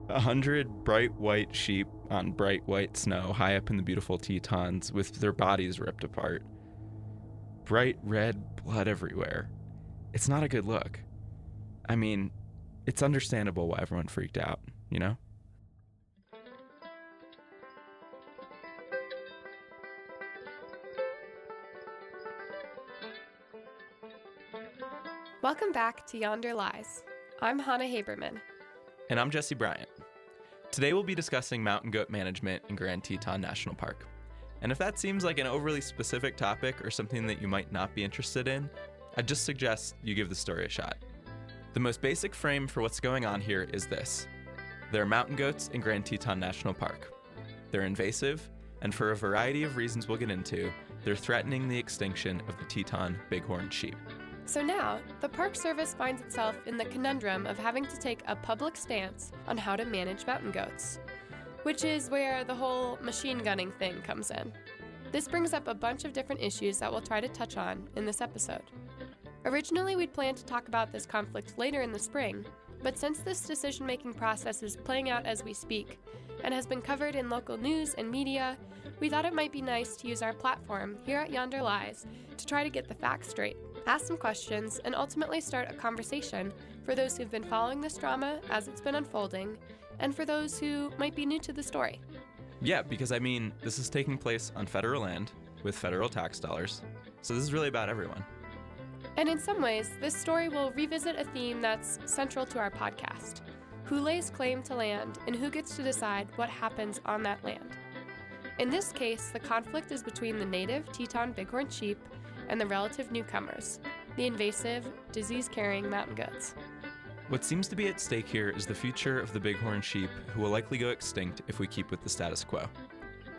100 bright white sheep on bright white snow high up in the beautiful Tetons with their bodies ripped apart. Bright red blood everywhere. It's not a good look. I mean, it's understandable why everyone freaked out, you know? Welcome back to Yonder Lies. I'm Hannah Haberman. And I'm Jesse Bryant. Today we'll be discussing mountain goat management in Grand Teton National Park. And if that seems like an overly specific topic or something that you might not be interested in, I'd just suggest you give the story a shot. The most basic frame for what's going on here is this. There are mountain goats in Grand Teton National Park. They're invasive, and for a variety of reasons we'll get into, they're threatening the extinction of the Teton Bighorn sheep. So now, the Park Service finds itself in the conundrum of having to take a public stance on how to manage mountain goats, which is where the whole machine gunning thing comes in. This brings up a bunch of different issues that we'll try to touch on in this episode. Originally, we'd planned to talk about this conflict later in the spring, but since this decision-making process is playing out as we speak and has been covered in local news and media, we thought it might be nice to use our platform here at Yonder Lies to try to get the facts straight, ask some questions, and ultimately start a conversation for those who've been following this drama as it's been unfolding, and for those who might be new to the story. Yeah, because this is taking place on federal land with federal tax dollars, so this is really about everyone. And in some ways, this story will revisit a theme that's central to our podcast: who lays claim to land and who gets to decide what happens on that land. In this case, the conflict is between the native Teton Bighorn sheep and the relative newcomers, the invasive, disease-carrying mountain goats. What seems to be at stake here is the future of the bighorn sheep, who will likely go extinct if we keep with the status quo.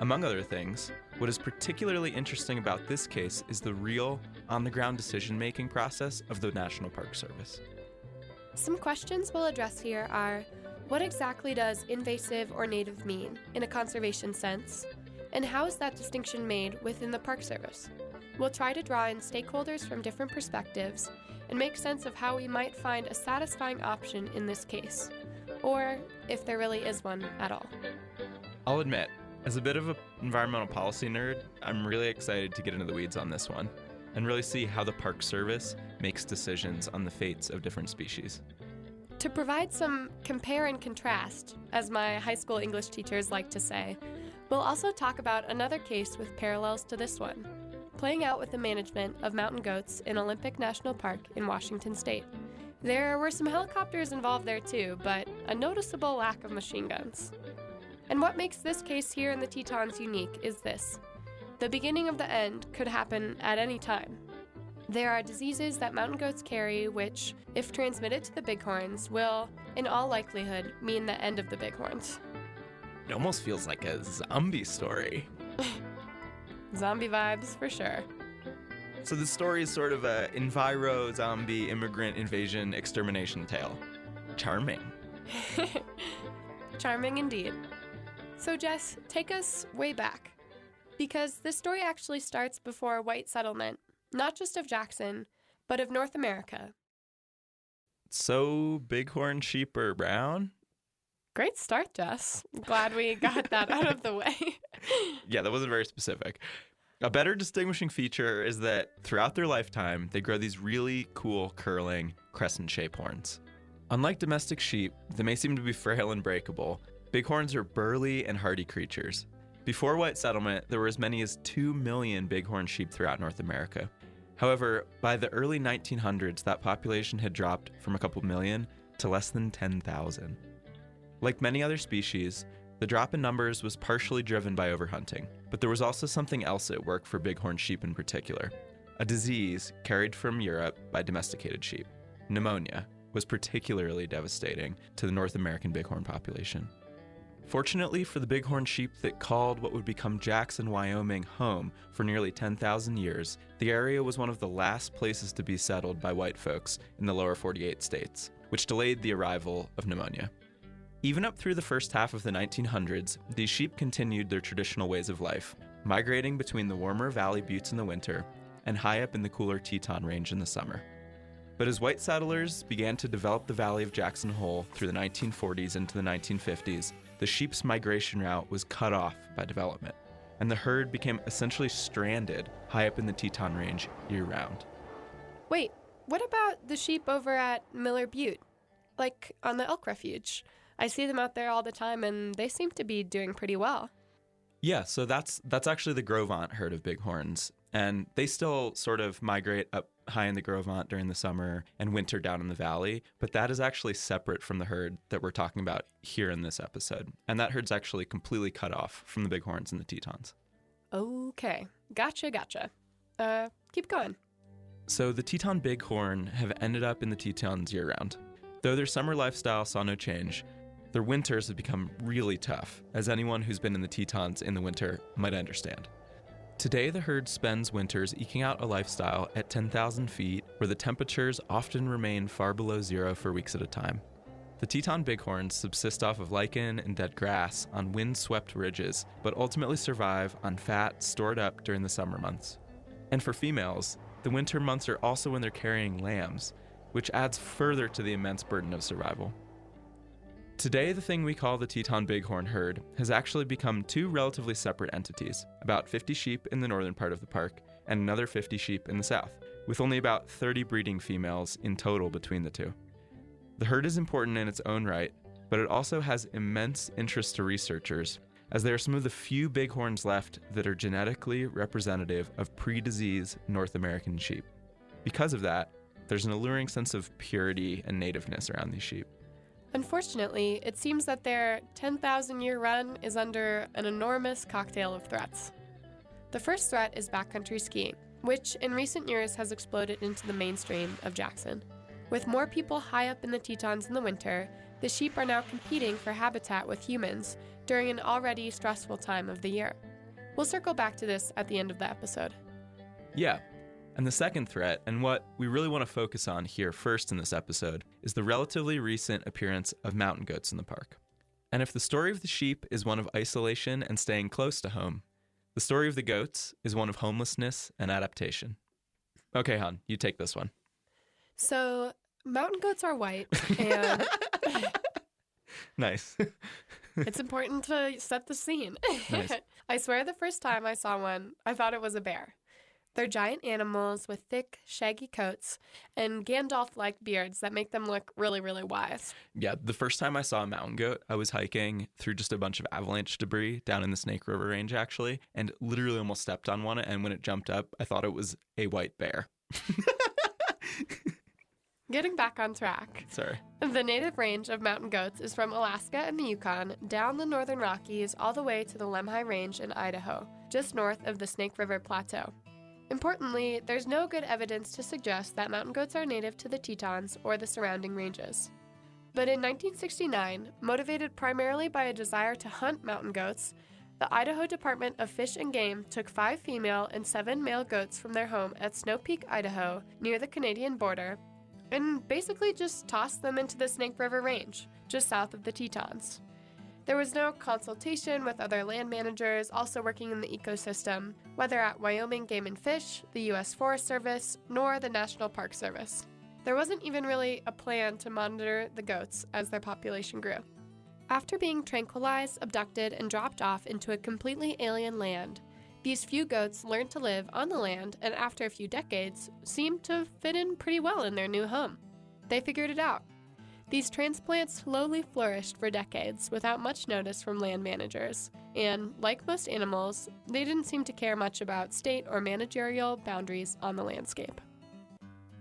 Among other things, what is particularly interesting about this case is the real, on-the-ground decision-making process of the National Park Service. Some questions we'll address here are, what exactly does invasive or native mean in a conservation sense? And how is that distinction made within the Park Service? We'll try to draw in stakeholders from different perspectives and make sense of how we might find a satisfying option in this case, or if there really is one at all. I'll admit, as a bit of an environmental policy nerd, I'm really excited to get into the weeds on this one and really see how the Park Service makes decisions on the fates of different species. To provide some compare and contrast, as my high school English teachers like to say, we'll also talk about another case with parallels to this one, playing out with the management of mountain goats in Olympic National Park in Washington State. There were some helicopters involved there too, but a noticeable lack of machine guns. And what makes this case here in the Tetons unique is this: the beginning of the end could happen at any time. There are diseases that mountain goats carry which, if transmitted to the bighorns, will, in all likelihood, mean the end of the bighorns. It almost feels like a zombie story. Zombie vibes, for sure. So the story is sort of a enviro zombie immigrant invasion extermination tale. Charming. Charming indeed. So Jess, take us way back. Because this story actually starts before white settlement, not just of Jackson, but of North America. So bighorn sheep are brown? Great start, Jess. Glad we got that out of the way. Yeah, that wasn't very specific. A better distinguishing feature is that throughout their lifetime, they grow these really cool, curling, crescent-shaped horns. Unlike domestic sheep, that may seem to be frail and breakable, bighorns are burly and hardy creatures. Before white settlement, there were as many as 2 million bighorn sheep throughout North America. However, by the early 1900s, that population had dropped from a couple million to less than 10,000. Like many other species, the drop in numbers was partially driven by overhunting, but there was also something else at work for bighorn sheep in particular. A disease carried from Europe by domesticated sheep. Pneumonia was particularly devastating to the North American bighorn population. Fortunately for the bighorn sheep that called what would become Jackson, Wyoming home for nearly 10,000 years, the area was one of the last places to be settled by white folks in the lower 48 states, which delayed the arrival of pneumonia. Even up through the first half of the 1900s, these sheep continued their traditional ways of life, migrating between the warmer valley buttes in the winter and high up in the cooler Teton Range in the summer. But as white settlers began to develop the Valley of Jackson Hole through the 1940s into the 1950s, the sheep's migration route was cut off by development, and the herd became essentially stranded high up in the Teton Range year-round. Wait, what about the sheep over at Miller Butte? Like on the elk refuge? I see them out there all the time, and they seem to be doing pretty well. Yeah, so that's actually the Gros Ventre herd of bighorns, and they still sort of migrate up high in the Gros Ventre during the summer and winter down in the valley, but that is actually separate from the herd that we're talking about here in this episode, and that herd's actually completely cut off from the bighorns and the Tetons. Okay, gotcha. Keep going. So the Teton Bighorn have ended up in the Tetons year-round. Though their summer lifestyle saw no change, their winters have become really tough, as anyone who's been in the Tetons in the winter might understand. Today, the herd spends winters eking out a lifestyle at 10,000 feet, where the temperatures often remain far below zero for weeks at a time. The Teton Bighorns subsist off of lichen and dead grass on wind-swept ridges, but ultimately survive on fat stored up during the summer months. And for females, the winter months are also when they're carrying lambs, which adds further to the immense burden of survival. Today, the thing we call the Teton Bighorn herd has actually become two relatively separate entities, about 50 sheep in the northern part of the park and another 50 sheep in the south, with only about 30 breeding females in total between the two. The herd is important in its own right, but it also has immense interest to researchers, as they are some of the few bighorns left that are genetically representative of pre-disease North American sheep. Because of that, there's an alluring sense of purity and nativeness around these sheep. Unfortunately, it seems that their 10,000-year run is under an enormous cocktail of threats. The first threat is backcountry skiing, which in recent years has exploded into the mainstream of Jackson. With more people high up in the Tetons in the winter, the sheep are now competing for habitat with humans during an already stressful time of the year. We'll circle back to this at the end of the episode. Yeah. And the second threat, and what we really want to focus on here first in this episode, is the relatively recent appearance of mountain goats in the park. And if the story of the sheep is one of isolation and staying close to home, the story of the goats is one of homelessness and adaptation. Okay, Han, you take this one. So, mountain goats are white, and Nice. it's important to set the scene. Nice. I swear the first time I saw one, I thought it was a bear. They're giant animals with thick, shaggy coats and Gandalf-like beards that make them look really, really wise. Yeah, the first time I saw a mountain goat, I was hiking through just a bunch of avalanche debris down in the Snake River Range, actually, and literally almost stepped on one, and when it jumped up, I thought it was a white bear. Getting back on track. Sorry. The native range of mountain goats is from Alaska and the Yukon, down the northern Rockies, all the way to the Lemhi Range in Idaho, just north of the Snake River Plateau. Importantly, there's no good evidence to suggest that mountain goats are native to the Tetons or the surrounding ranges. But in 1969, motivated primarily by a desire to hunt mountain goats, the Idaho Department of Fish and Game took 5 female and 7 male goats from their home at Snow Peak, Idaho, near the Canadian border, and basically just tossed them into the Snake River Range, just south of the Tetons. There was no consultation with other land managers also working in the ecosystem, whether at Wyoming Game and Fish, the U.S. Forest Service, nor the National Park Service. There wasn't even really a plan to monitor the goats as their population grew. After being tranquilized, abducted, and dropped off into a completely alien land, these few goats learned to live on the land and after a few decades seemed to fit in pretty well in their new home. They figured it out. These transplants slowly flourished for decades without much notice from land managers, and like most animals, they didn't seem to care much about state or managerial boundaries on the landscape.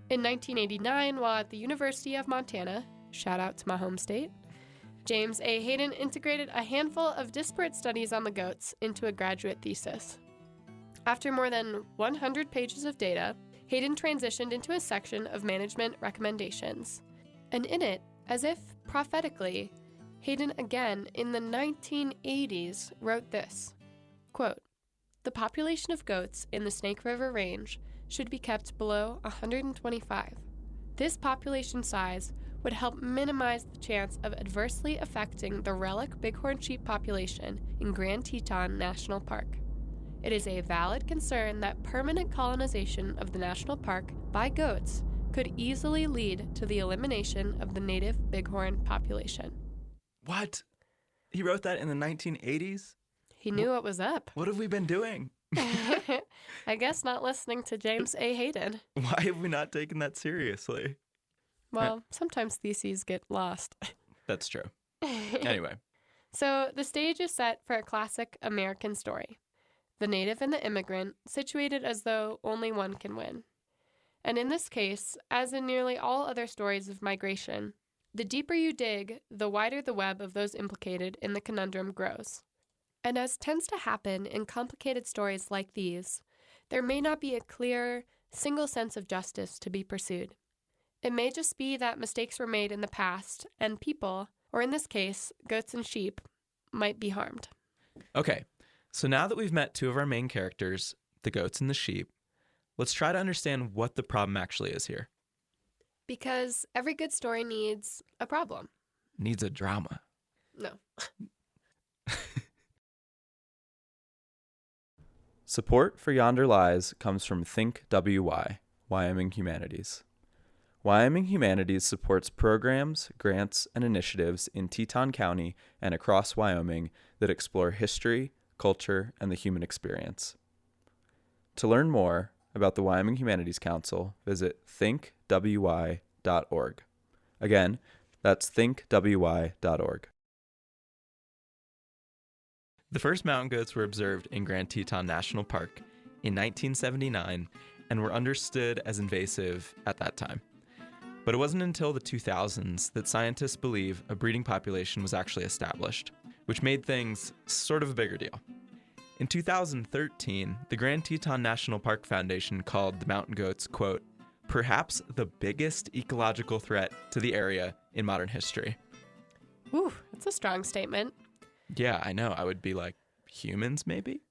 In 1989, while at the University of Montana, shout out to my home state, James A. Hayden integrated a handful of disparate studies on the goats into a graduate thesis. After more than 100 pages of data, Hayden transitioned into a section of management recommendations, and in it, as if prophetically, Hayden again in the 1980s wrote this, quote, "The population of goats in the Snake River Range should be kept below 125. This population size would help minimize the chance of adversely affecting the relic bighorn sheep population in Grand Teton National Park. It is a valid concern that permanent colonization of the national park by goats could easily lead to the elimination of the native bighorn population. What? He wrote that in the 1980s? He knew what was up. What have we been doing? I guess not listening to James A. Hayden. Why have we not taken that seriously? Well, sometimes theses get lost. That's true. Anyway. So the stage is set for a classic American story. The native and the immigrant, situated as though only one can win. And in this case, as in nearly all other stories of migration, the deeper you dig, the wider the web of those implicated in the conundrum grows. And as tends to happen in complicated stories like these, there may not be a clear, single sense of justice to be pursued. It may just be that mistakes were made in the past, and people, or in this case, goats and sheep, might be harmed. Okay, so now that we've met two of our main characters, the goats and the sheep, let's try to understand what the problem actually is here. Because every good story needs a problem. Needs a drama. No. Support for Yonder Lies comes from Think WY, Wyoming Humanities. Wyoming Humanities supports programs, grants, and initiatives in Teton County and across Wyoming that explore history, culture, and the human experience. To learn more about the Wyoming Humanities Council, visit thinkwy.org. Again, that's thinkwy.org. The first mountain goats were observed in Grand Teton National Park in 1979 and were understood as invasive at that time. But it wasn't until the 2000s that scientists believe a breeding population was actually established, which made things sort of a bigger deal. In 2013, the Grand Teton National Park Foundation called the mountain goats, quote, perhaps the biggest ecological threat to the area in modern history. Ooh, that's a strong statement. Yeah, I know. I would be like, humans, maybe?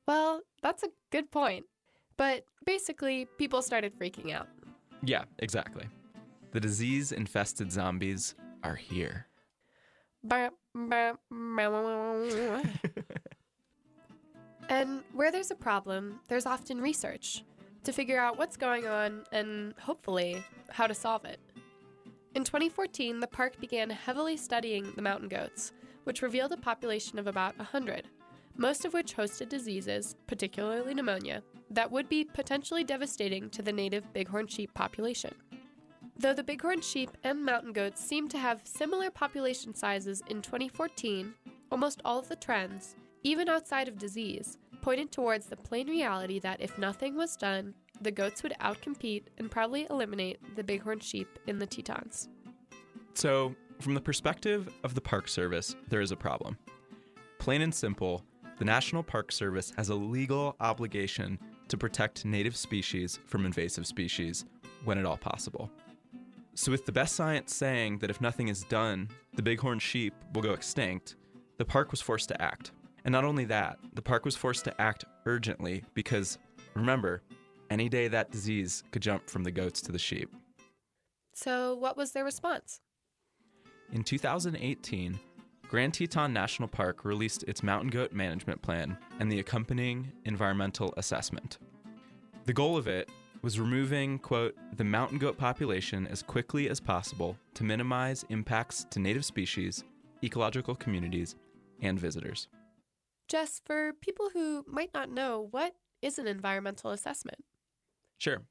Well, that's a good point. But basically, people started freaking out. Yeah, exactly. The disease-infested zombies are here. And where there's a problem, there's often research to figure out what's going on and, hopefully, how to solve it. In 2014, the park began heavily studying the mountain goats, which revealed a population of about 100, most of which hosted diseases, particularly pneumonia, that would be potentially devastating to the native bighorn sheep population. Though the bighorn sheep and mountain goats seem to have similar population sizes in 2014, almost all of the trends, even outside of disease, pointed towards the plain reality that if nothing was done, the goats would outcompete and probably eliminate the bighorn sheep in the Tetons. So, from the perspective of the Park Service, there is a problem. Plain and simple, the National Park Service has a legal obligation to protect native species from invasive species when at all possible. So with the best science saying that if nothing is done, the bighorn sheep will go extinct, the park was forced to act. And not only that, the park was forced to act urgently because, remember, any day that disease could jump from the goats to the sheep. So what was their response? In 2018, Grand Teton National Park released its mountain goat management plan and the accompanying environmental assessment. The goal of it was removing, quote, the mountain goat population as quickly as possible to minimize impacts to native species, ecological communities, and visitors. Jess, for people who might not know, what is an environmental assessment? Sure.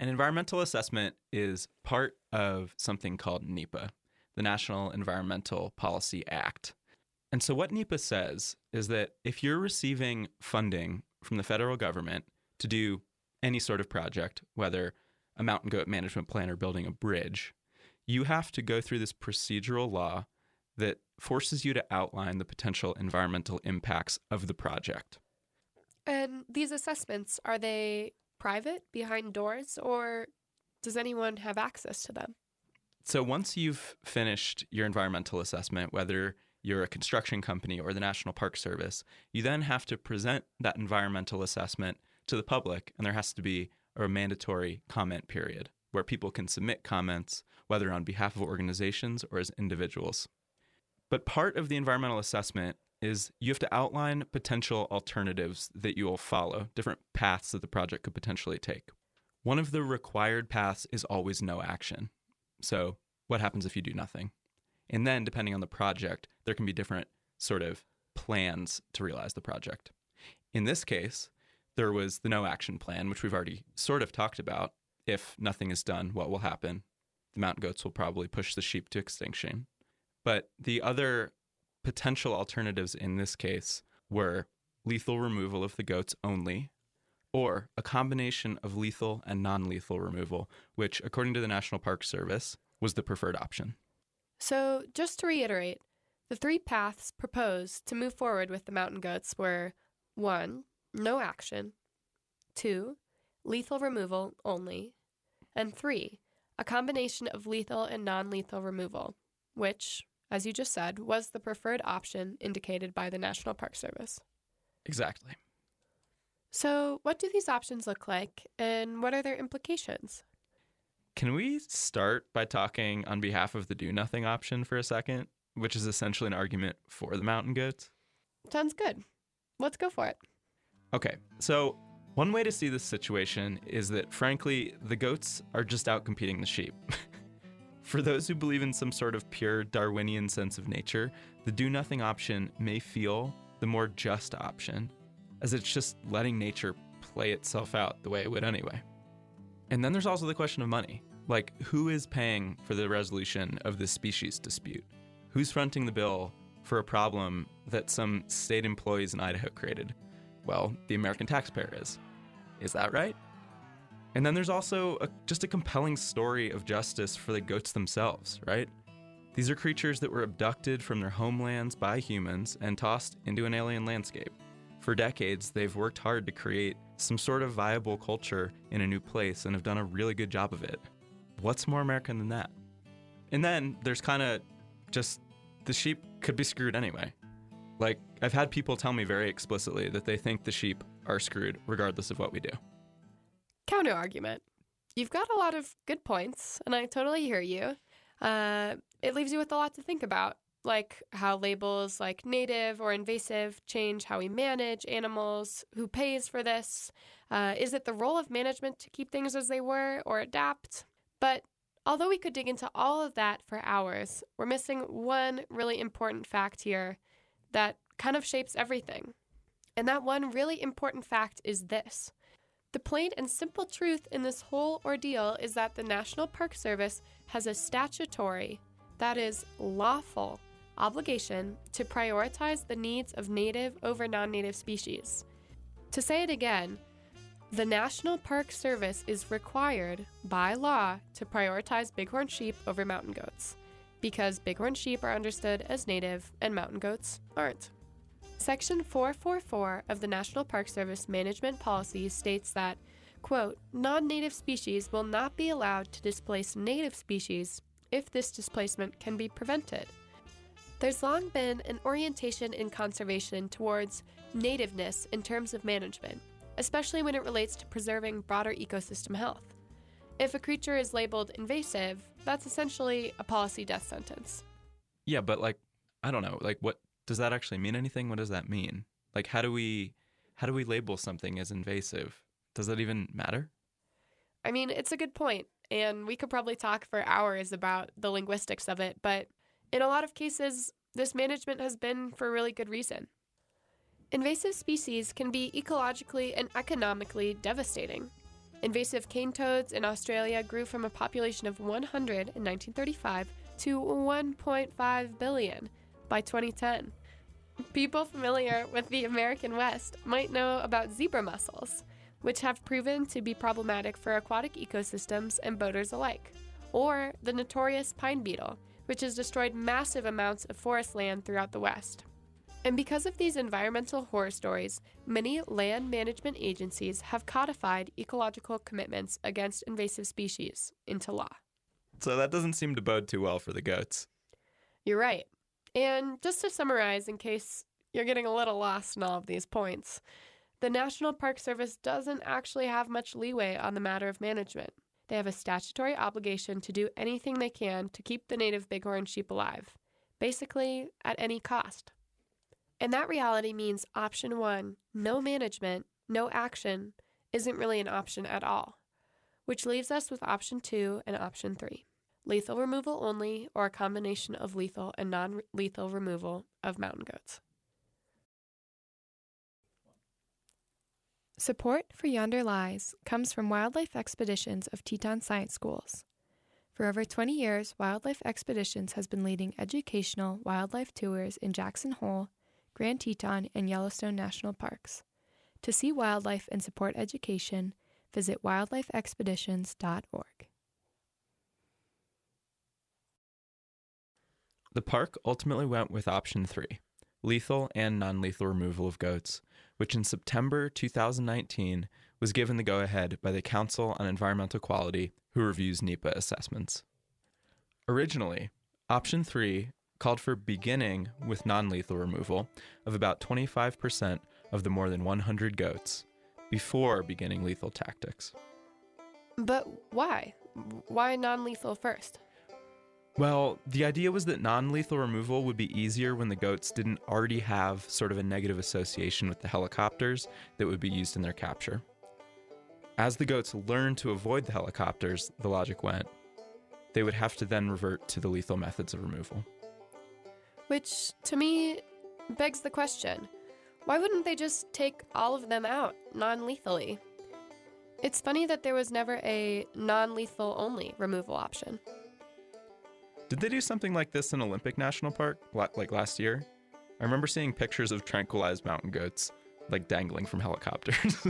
An environmental assessment is part of something called NEPA, the National Environmental Policy Act. And so what NEPA says is that if you're receiving funding from the federal government to do any sort of project, whether a mountain goat management plan or building a bridge, you have to go through this procedural law that forces you to outline the potential environmental impacts of the project. And these assessments, are they private, behind doors, or does anyone have access to them? So once you've finished your environmental assessment, whether you're a construction company or the National Park Service, you then have to present that environmental assessment to the public, and there has to be a mandatory comment period where people can submit comments, whether on behalf of organizations or as individuals. But part of the environmental assessment is you have to outline potential alternatives that you will follow, different paths that the project could potentially take. One of the required paths is always no action. So what happens if you do nothing? And then, depending on the project, there can be different sort of plans to realize the project. In this case, there was the no action plan, which we've already sort of talked about. If nothing is done, what will happen? The mountain goats will probably push the sheep to extinction. But the other potential alternatives in this case were lethal removal of the goats only, or a combination of lethal and non-lethal removal, which, according to the National Park Service, was the preferred option. So, just to reiterate, the three paths proposed to move forward with the mountain goats were 1. No action, 2. Lethal removal only, and 3. A combination of lethal and non-lethal removal, which, as you just said, was the preferred option indicated by the National Park Service. Exactly. So, what do these options look like, and what are their implications? Can we start by talking on behalf of the do-nothing option for a second, which is essentially an argument for the mountain goats? Sounds good. Let's go for it. Okay, so one way to see this situation is that, frankly, the goats are just out competing the sheep. For those who believe in some sort of pure Darwinian sense of nature, the do-nothing option may feel the more just option, as it's just letting nature play itself out the way it would anyway. And then there's also the question of money. Like, who is paying for the resolution of this species dispute? Who's fronting the bill for a problem that some state employees in Idaho created? Well, the American taxpayer is. Is that right? And then there's also just a compelling story of justice for the goats themselves, right? These are creatures that were abducted from their homelands by humans and tossed into an alien landscape. For decades, they've worked hard to create some sort of viable culture in a new place and have done a really good job of it. What's more American than that? And then there's kind of just the sheep could be screwed anyway. Like, I've had people tell me very explicitly that they think the sheep are screwed regardless of what we do. Counterargument. You've got a lot of good points, and I totally hear you. It leaves you with a lot to think about, like how labels like native or invasive change how we manage animals, who pays for this, is it the role of management to keep things as they were or adapt? But although we could dig into all of that for hours, we're missing one really important fact here that kind of shapes everything. And that one really important fact is this. The plain and simple truth in this whole ordeal is that the National Park Service has a statutory, that is, lawful, obligation to prioritize the needs of native over non-native species. To say it again, the National Park Service is required by law to prioritize bighorn sheep over mountain goats, because bighorn sheep are understood as native and mountain goats aren't. Section 444 of the National Park Service Management Policy states that, quote, non-native species will not be allowed to displace native species if this displacement can be prevented. There's long been an orientation in conservation towards nativeness in terms of management, especially when it relates to preserving broader ecosystem health. If a creature is labeled invasive, that's essentially a policy death sentence. Yeah, but I don't know, what does that actually mean anything? What does that mean? How do we label something as invasive? Does that even matter? I mean, it's a good point, and we could probably talk for hours about the linguistics of it, but in a lot of cases, this management has been for a really good reason. Invasive species can be ecologically and economically devastating. Invasive cane toads in Australia grew from a population of 100 in 1935 to 1.5 billion by 2010. People familiar with the American West might know about zebra mussels, which have proven to be problematic for aquatic ecosystems and boaters alike, or the notorious pine beetle, which has destroyed massive amounts of forest land throughout the West. And because of these environmental horror stories, many land management agencies have codified ecological commitments against invasive species into law. So that doesn't seem to bode too well for the goats. You're right. And just to summarize, in case you're getting a little lost in all of these points, the National Park Service doesn't actually have much leeway on the matter of management. They have a statutory obligation to do anything they can to keep the native bighorn sheep alive, basically at any cost. And that reality means option one, no management, no action, isn't really an option at all. which leaves us with option 2 and option 3. Lethal removal only, or a combination of lethal and non-lethal removal of mountain goats. Support for Yonder Lies comes from wildlife expeditions of Teton Science Schools. For over 20 years, Wildlife Expeditions has been leading educational wildlife tours in Jackson Hole, Grand Teton, and Yellowstone National Parks. To see wildlife and support education, visit wildlifeexpeditions.org. The park ultimately went with option 3, lethal and non-lethal removal of goats, which in September 2019 was given the go-ahead by the Council on Environmental Quality, who reviews NEPA assessments. Originally, option 3 called for beginning with non-lethal removal of about 25% of the more than 100 goats before beginning lethal tactics. But why? Why non-lethal first? Well, the idea was that non-lethal removal would be easier when the goats didn't already have sort of a negative association with the helicopters that would be used in their capture. As the goats learned to avoid the helicopters, the logic went, they would have to then revert to the lethal methods of removal. Which, to me, begs the question, why wouldn't they just take all of them out non-lethally? It's funny that there was never a non-lethal only removal option. Did they do something like this in Olympic National Park, like last year? I remember seeing pictures of tranquilized mountain goats, like dangling from helicopters.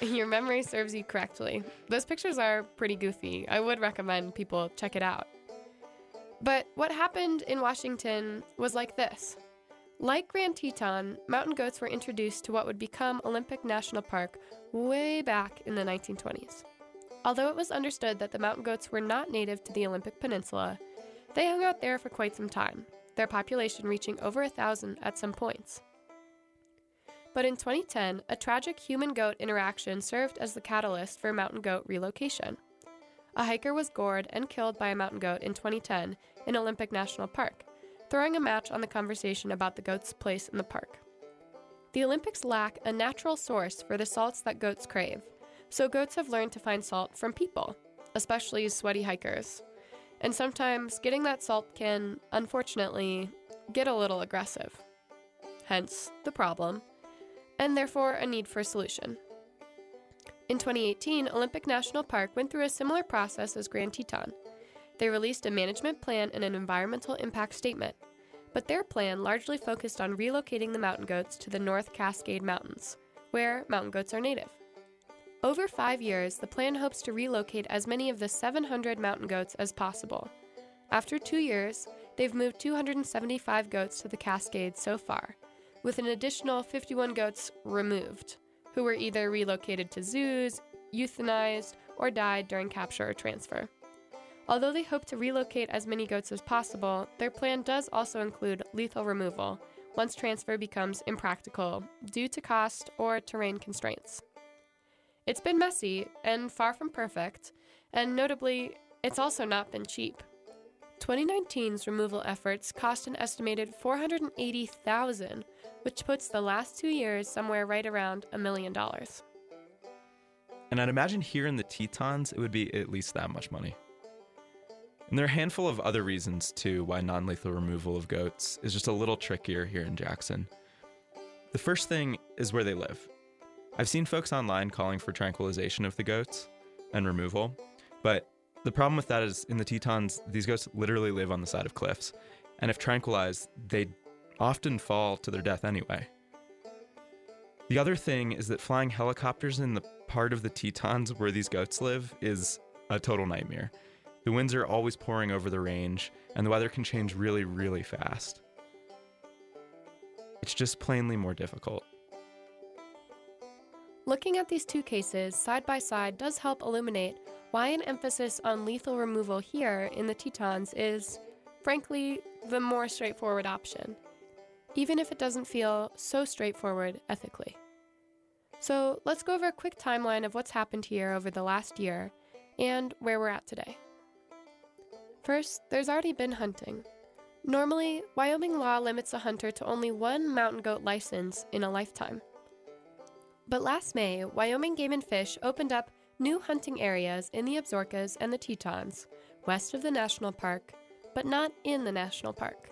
Your memory serves you correctly. Those pictures are pretty goofy. I would recommend people check it out. But what happened in Washington was like this. Like Grand Teton, mountain goats were introduced to what would become Olympic National Park way back in the 1920s. Although it was understood that the mountain goats were not native to the Olympic Peninsula, they hung out there for quite some time, their population reaching over 1,000 at some points. But in 2010, a tragic human-goat interaction served as the catalyst for mountain goat relocation. A hiker was gored and killed by a mountain goat in 2010 in Olympic National Park, throwing a match on the conversation about the goat's place in the park. The Olympics lack a natural source for the salts that goats crave, so goats have learned to find salt from people, especially sweaty hikers. And sometimes getting that salt can, unfortunately, get a little aggressive. Hence the problem, and therefore a need for a solution. In 2018, Olympic National Park went through a similar process as Grand Teton. They released a management plan and an environmental impact statement, but their plan largely focused on relocating the mountain goats to the North Cascade Mountains, where mountain goats are native. Over 5 years, the plan hopes to relocate as many of the 700 mountain goats as possible. After 2 years, they've moved 275 goats to the Cascades so far, with an additional 51 goats removed, who were either relocated to zoos, euthanized, or died during capture or transfer. Although they hope to relocate as many goats as possible, their plan does also include lethal removal once transfer becomes impractical due to cost or terrain constraints. It's been messy and far from perfect, and notably, it's also not been cheap. 2019's removal efforts cost an estimated $480,000, which puts the last 2 years somewhere right around $1 million. And I'd imagine here in the Tetons, it would be at least that much money. And there are a handful of other reasons, too, why non-lethal removal of goats is just a little trickier here in Jackson. The first thing is where they live. I've seen folks online calling for tranquilization of the goats and removal, but the problem with that is in the Tetons, these goats literally live on the side of cliffs, and if tranquilized, they often fall to their death anyway. The other thing is that flying helicopters in the part of the Tetons where these goats live is a total nightmare. The winds are always pouring over the range, and the weather can change really, really fast. It's just plainly more difficult. Looking at these two cases side by side does help illuminate why an emphasis on lethal removal here in the Tetons is, frankly, the more straightforward option, even if it doesn't feel so straightforward ethically. So let's go over a quick timeline of what's happened here over the last year and where we're at today. First, there's already been hunting. Normally, Wyoming law limits a hunter to only one mountain goat license in a lifetime. But last May, Wyoming Game and Fish opened up new hunting areas in the Absarokas and the Tetons, west of the national park, but not in the national park.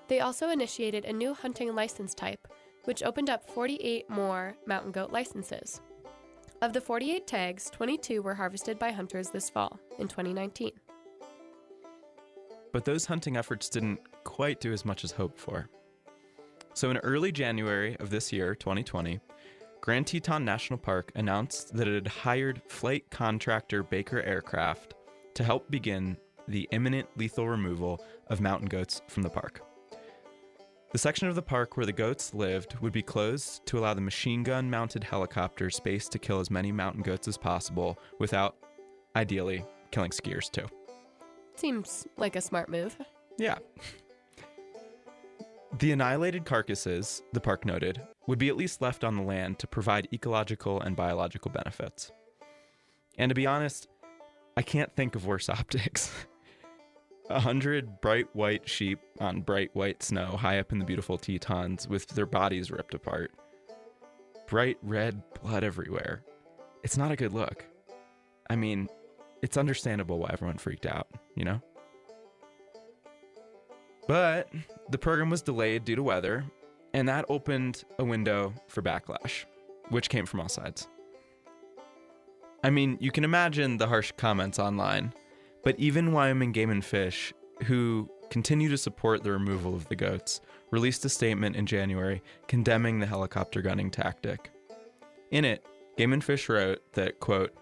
They also initiated a new hunting license type, which opened up 48 more mountain goat licenses. Of the 48 tags, 22 were harvested by hunters this fall, in 2019. But those hunting efforts didn't quite do as much as hoped for. So in early January of this year, 2020, Grand Teton National Park announced that it had hired flight contractor Baker Aircraft to help begin the imminent lethal removal of mountain goats from the park. The section of the park where the goats lived would be closed to allow the machine gun-mounted helicopter space to kill as many mountain goats as possible without, ideally, killing skiers too. Seems like a smart move. Yeah. The annihilated carcasses, the park noted, would be at least left on the land to provide ecological and biological benefits. And to be honest, I can't think of worse optics. 100 bright white sheep on bright white snow high up in the beautiful Tetons with their bodies ripped apart. Bright red blood everywhere. It's not a good look. I mean, it's understandable why everyone freaked out, you know? But the program was delayed due to weather, and that opened a window for backlash, which came from all sides. I mean, you can imagine the harsh comments online, but even Wyoming Game and Fish, who continue to support the removal of the goats, released a statement in January condemning the helicopter gunning tactic. In it, Game and Fish wrote that, quote,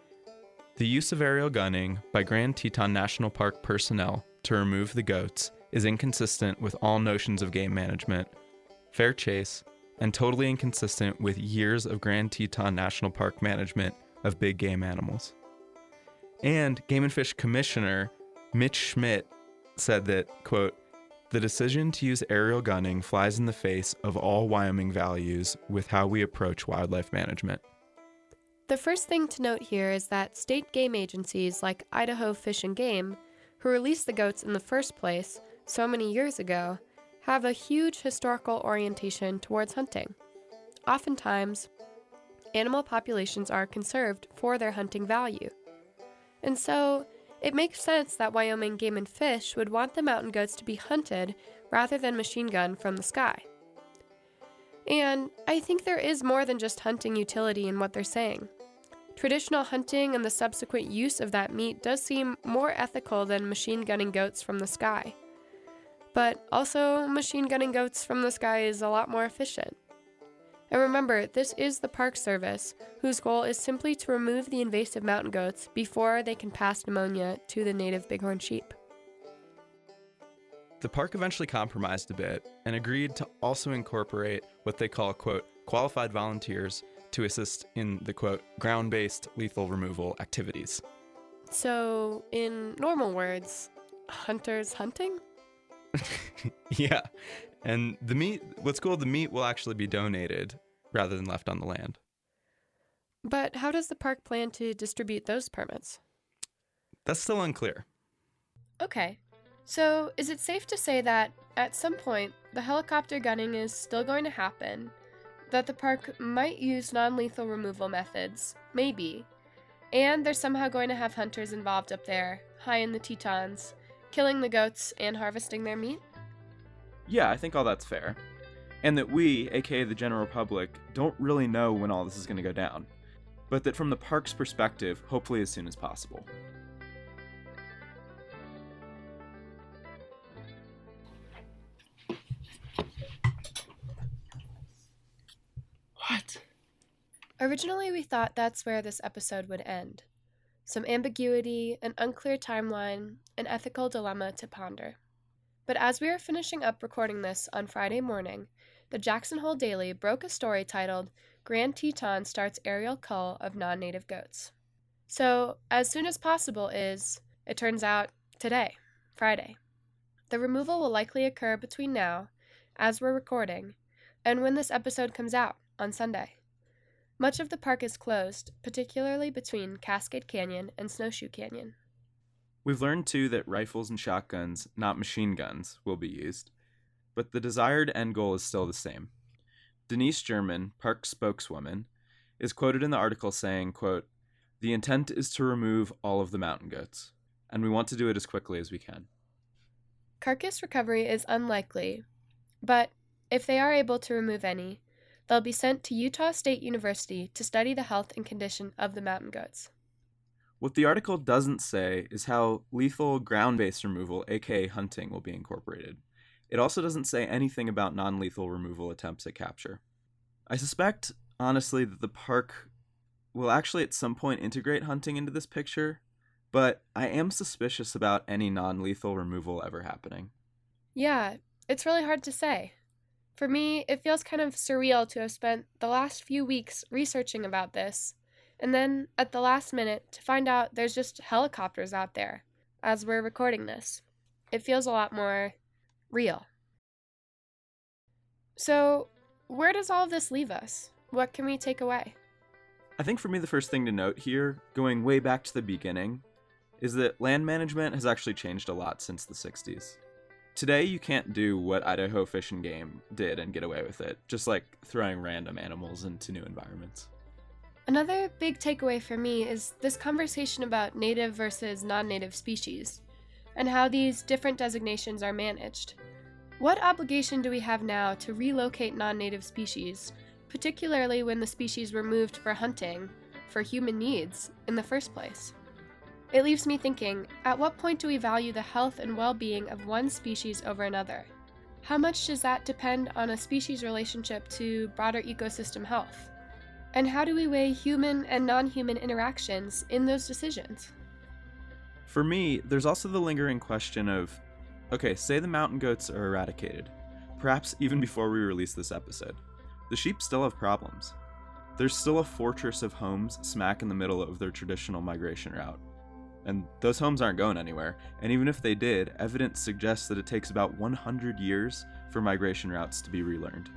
"The use of aerial gunning by Grand Teton National Park personnel to remove the goats is inconsistent with all notions of game management, fair chase, and totally inconsistent with years of Grand Teton National Park management of big game animals." And Game and Fish Commissioner Mitch Schmidt said that, quote, "The decision to use aerial gunning flies in the face of all Wyoming values with how we approach wildlife management." The first thing to note here is that state game agencies like Idaho Fish and Game, who released the goats in the first place so many years ago, have a huge historical orientation towards hunting. Oftentimes, animal populations are conserved for their hunting value. And so, it makes sense that Wyoming Game and Fish would want the mountain goats to be hunted rather than machine gunned from the sky. And I think there is more than just hunting utility in what they're saying. Traditional hunting and the subsequent use of that meat does seem more ethical than machine gunning goats from the sky. But also, machine gunning goats from the sky is a lot more efficient. And remember, this is the Park Service, whose goal is simply to remove the invasive mountain goats before they can pass pneumonia to the native bighorn sheep. The park eventually compromised a bit and agreed to also incorporate what they call, quote, "qualified volunteers" to assist in the, quote, "ground-based lethal removal activities." So, in normal words, hunters hunting? Yeah. And what's cool, the meat will actually be donated rather than left on the land. But how does the park plan to distribute those permits? That's still unclear. Okay, so is it safe to say that at some point the helicopter gunning is still going to happen, that the park might use non-lethal removal methods, maybe, and they're somehow going to have hunters involved up there, high in the Tetons, killing the goats and harvesting their meat? Yeah, I think all that's fair. And that we, aka the general public, don't really know when all this is going to go down. But that from the park's perspective, hopefully as soon as possible. What? Originally, we thought that's where this episode would end. Some ambiguity, an unclear timeline, an ethical dilemma to ponder. But as we are finishing up recording this on Friday morning, the Jackson Hole Daily broke a story titled, "Grand Teton Starts Aerial Cull of Non-Native Goats." So, as soon as possible is, it turns out, today, Friday. The removal will likely occur between now, as we're recording, and when this episode comes out, on Sunday. Much of the park is closed, particularly between Cascade Canyon and Snowshoe Canyon. We've learned, too, that rifles and shotguns, not machine guns, will be used. But the desired end goal is still the same. Denise German, park spokeswoman, is quoted in the article saying, quote, The intent is to remove all of the mountain goats, and we want to do it as quickly as we can. Carcass recovery is unlikely, but if they are able to remove any, they'll be sent to Utah State University to study the health and condition of the mountain goats. What the article doesn't say is how lethal ground-based removal, aka hunting, will be incorporated. It also doesn't say anything about non-lethal removal attempts at capture. I suspect, honestly, that the park will actually at some point integrate hunting into this picture, but I am suspicious about any non-lethal removal ever happening. Yeah, it's really hard to say. For me, it feels kind of surreal to have spent the last few weeks researching about this, and then at the last minute to find out there's just helicopters out there as we're recording this. It feels a lot more real. So, where does all of this leave us? What can we take away? I think for me the first thing to note here, going way back to the beginning, is that land management has actually changed a lot since the 60s. Today you can't do what Idaho Fish and Game did and get away with it, just like throwing random animals into new environments. Another big takeaway for me is this conversation about native versus non-native species, and how these different designations are managed. What obligation do we have now to relocate non-native species, particularly when the species were moved for hunting, for human needs, in the first place? It leaves me thinking, at what point do we value the health and well-being of one species over another? How much does that depend on a species' relationship to broader ecosystem health? And how do we weigh human and non-human interactions in those decisions? For me, there's also the lingering question of, okay, say the mountain goats are eradicated, perhaps even before we release this episode. The sheep still have problems. There's still a fortress of homes smack in the middle of their traditional migration route. And those homes aren't going anywhere, and even if they did, evidence suggests that it takes about 100 years for migration routes to be relearned.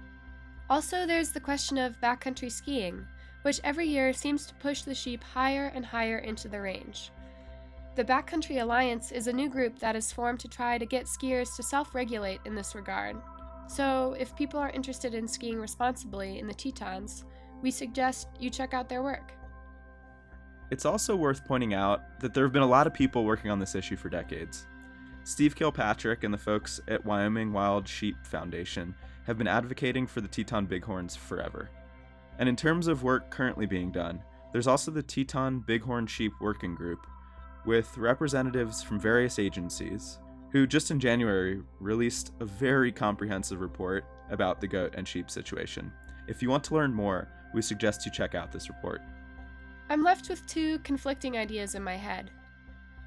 Also, there's the question of backcountry skiing, which every year seems to push the sheep higher and higher into the range. The Backcountry Alliance is a new group that is formed to try to get skiers to self-regulate in this regard. So, if people are interested in skiing responsibly in the Tetons, we suggest you check out their work. It's also worth pointing out that there have been a lot of people working on this issue for decades. Steve Kilpatrick and the folks at Wyoming Wild Sheep Foundation have been advocating for the Teton Bighorns forever. And in terms of work currently being done, there's also the Teton Bighorn Sheep Working Group, with representatives from various agencies, who just in January released a very comprehensive report about the goat and sheep situation. If you want to learn more, we suggest you check out this report. I'm left with two conflicting ideas in my head.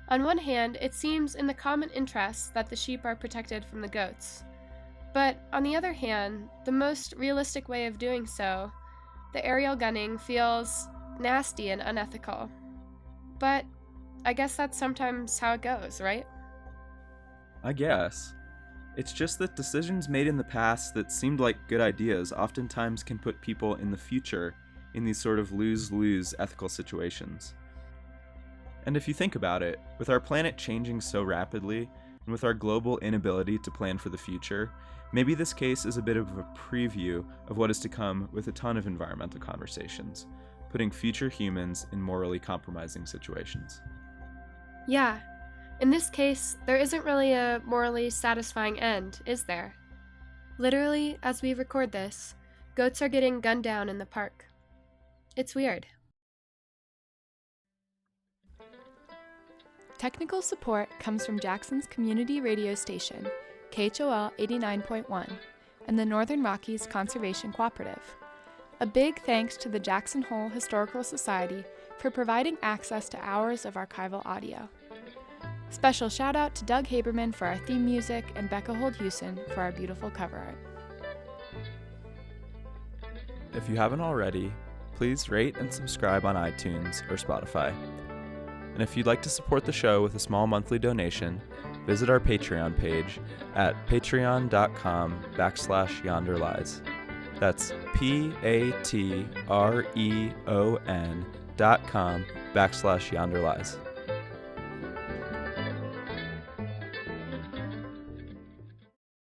On one hand, it seems in the common interest that the sheep are protected from the goats. But on the other hand, the most realistic way of doing so, the aerial gunning, feels nasty and unethical. But I guess that's sometimes how it goes, right? I guess. It's just that decisions made in the past that seemed like good ideas oftentimes can put people in the future in these sort of lose-lose ethical situations. And if you think about it, with our planet changing so rapidly, and with our global inability to plan for the future, maybe this case is a bit of a preview of what is to come with a ton of environmental conversations, putting future humans in morally compromising situations. Yeah. In this case, there isn't really a morally satisfying end, is there? Literally, as we record this, goats are getting gunned down in the park. It's weird. Technical support comes from Jackson's community radio station, KHOL 89.1, and the Northern Rockies Conservation Cooperative. A big thanks to the Jackson Hole Historical Society for providing access to hours of archival audio. Special shout out to Doug Haberman for our theme music and Becca Holt-Hewson for our beautiful cover art. If you haven't already, please rate and subscribe on iTunes or Spotify. And if you'd like to support the show with a small monthly donation, visit our Patreon page at patreon.com/yonderlies. That's patreon.com/yonderlies.